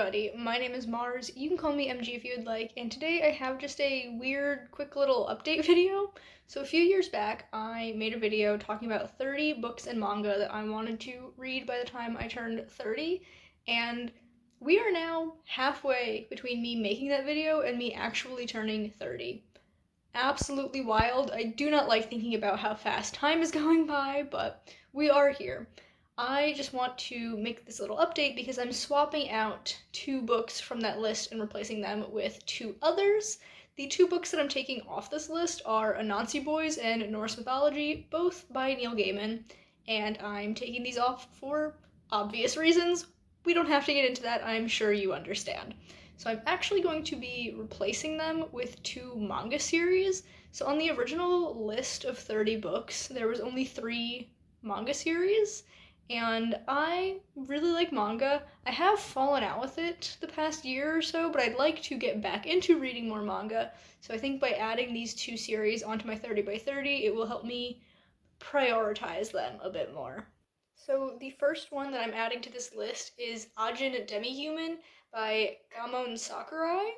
everybody, my name is Mars. You can call me MG if you would like, and today I have just a weird, quick little update video. So a few years back, I made a video talking about 30 books and manga that I wanted to read by the time I turned 30, and we are now halfway between me making that video and me actually turning 30. Absolutely wild. I do not like thinking about how fast time is going by, but we are here. I just want to make this little update because I'm swapping out 2 books from that list and replacing them with 2 others. The 2 books that I'm taking off this list are Anansi Boys and Norse Mythology, both by Neil Gaiman, and I'm taking these off for obvious reasons. We don't have to get into that, I'm sure you understand. So I'm actually going to be replacing them with 2 manga series. So on the original list of 30 books, there was only 3 manga series, and I really like manga. I have fallen out with it the past year or so, but I'd like to get back into reading more manga. So I think by adding these 2 series onto my 30 by 30, it will help me prioritize them a bit more. So the first one that I'm adding to this list is Ajin Demi-Human by Gamon Sakurai.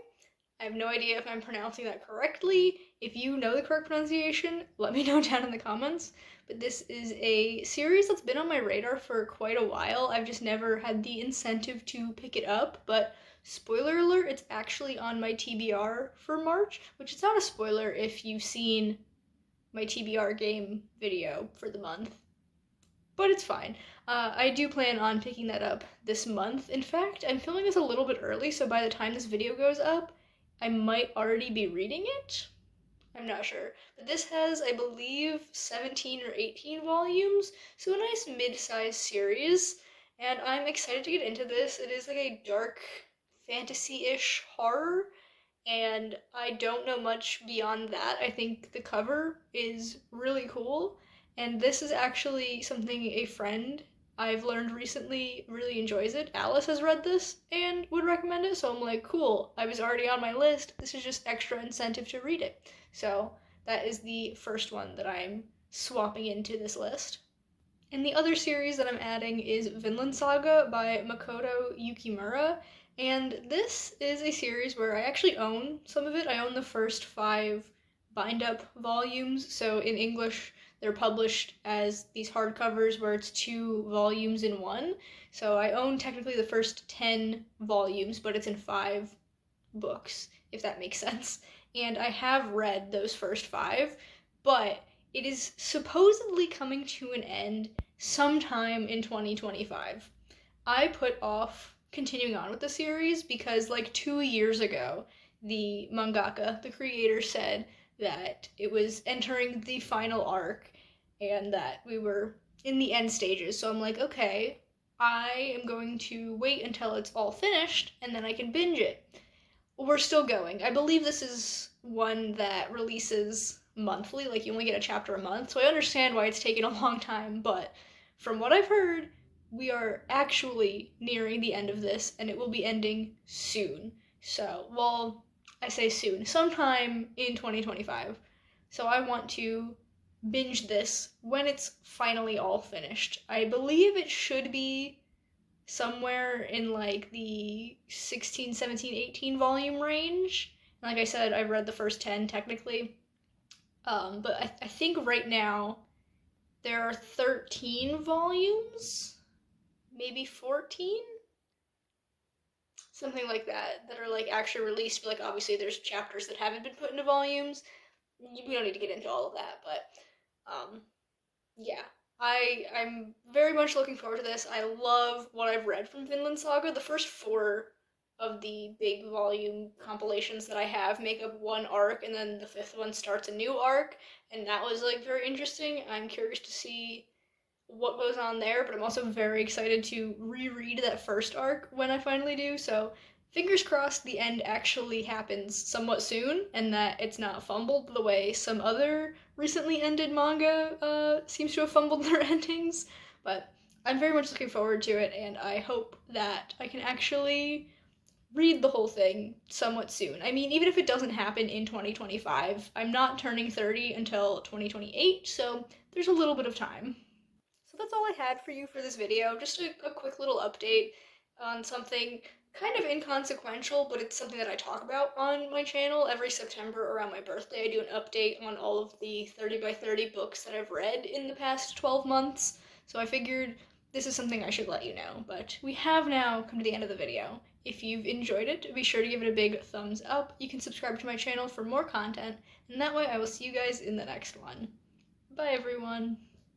I have no idea if I'm pronouncing that correctly. If you know the correct pronunciation, let me know down in the comments. But this is a series that's been on my radar for quite a while. I've just never had the incentive to pick it up, but spoiler alert, it's actually on my TBR for March, which is not a spoiler if you've seen my TBR game video for the month, but it's fine. I do plan on picking that up this month. In fact, I'm filming this a little bit early, so by the time this video goes up, I might already be reading it. I'm not sure. But this has, I believe, 17 or 18 volumes, so a nice mid-sized series, and I'm excited to get into this. It is like a dark fantasy-ish horror, and I don't know much beyond that. I think the cover is really cool, and this is actually something a friend I've learned recently really enjoys it. Alice has read this and would recommend it, so I'm like, cool, I was already on my list. This is just extra incentive to read it. So that is the first one that I'm swapping into this list. And the other series that I'm adding is Vinland Saga by Makoto Yukimura. And this is a series where I actually own some of it. I own the first 5 bind up volumes. So in English, they're published as these hardcovers where it's 2 volumes in one. So I own technically the first 10 volumes, but it's in 5 books, if that makes sense. And I have read those first 5, but it is supposedly coming to an end sometime in 2025. I put off continuing on with the series because, like, 2 years ago, the mangaka, the creator, said that it was entering the final arc and that we were in the end stages. So I'm like, okay, I am going to wait until it's all finished and then I can binge it. We're still going. I believe this is one that releases monthly, like you only get a chapter a month, so I understand why it's taken a long time, but from what I've heard, we are actually nearing the end of this, and it will be ending soon. So, well, I say soon, sometime in 2025. So I want to binge this when it's finally all finished. I believe it should be somewhere in like the 16, 17, 18 volume range. And like I said, I've read the first 10 technically. But I think right now there are 13 volumes, maybe 14, something like that are like actually released. But like obviously there's chapters that haven't been put into volumes. We don't need to get into all of that, but yeah. I'm very much looking forward to this. I love what I've read from Vinland Saga. The first 4 of the big volume compilations that I have make up one arc, and then the 5th one starts a new arc, and that was like very interesting. I'm curious to see what goes on there, but I'm also very excited to reread that first arc when I finally do. So fingers crossed the end actually happens somewhat soon and that it's not fumbled the way some other recently ended manga seems to have fumbled their endings. But I'm very much looking forward to it, and I hope that I can actually read the whole thing somewhat soon. I mean, even if it doesn't happen in 2025, I'm not turning 30 until 2028, so there's a little bit of time. So that's all I had for you for this video, just a quick little update on something kind of inconsequential, but it's something that I talk about on my channel. Every September around my birthday, I do an update on all of the 30 by 30 books that I've read in the past 12 months. So I figured this is something I should let you know. But we have now come to the end of the video. If you've enjoyed it, be sure to give it a big thumbs up. You can subscribe to my channel for more content, and that way I will see you guys in the next one. Bye, everyone.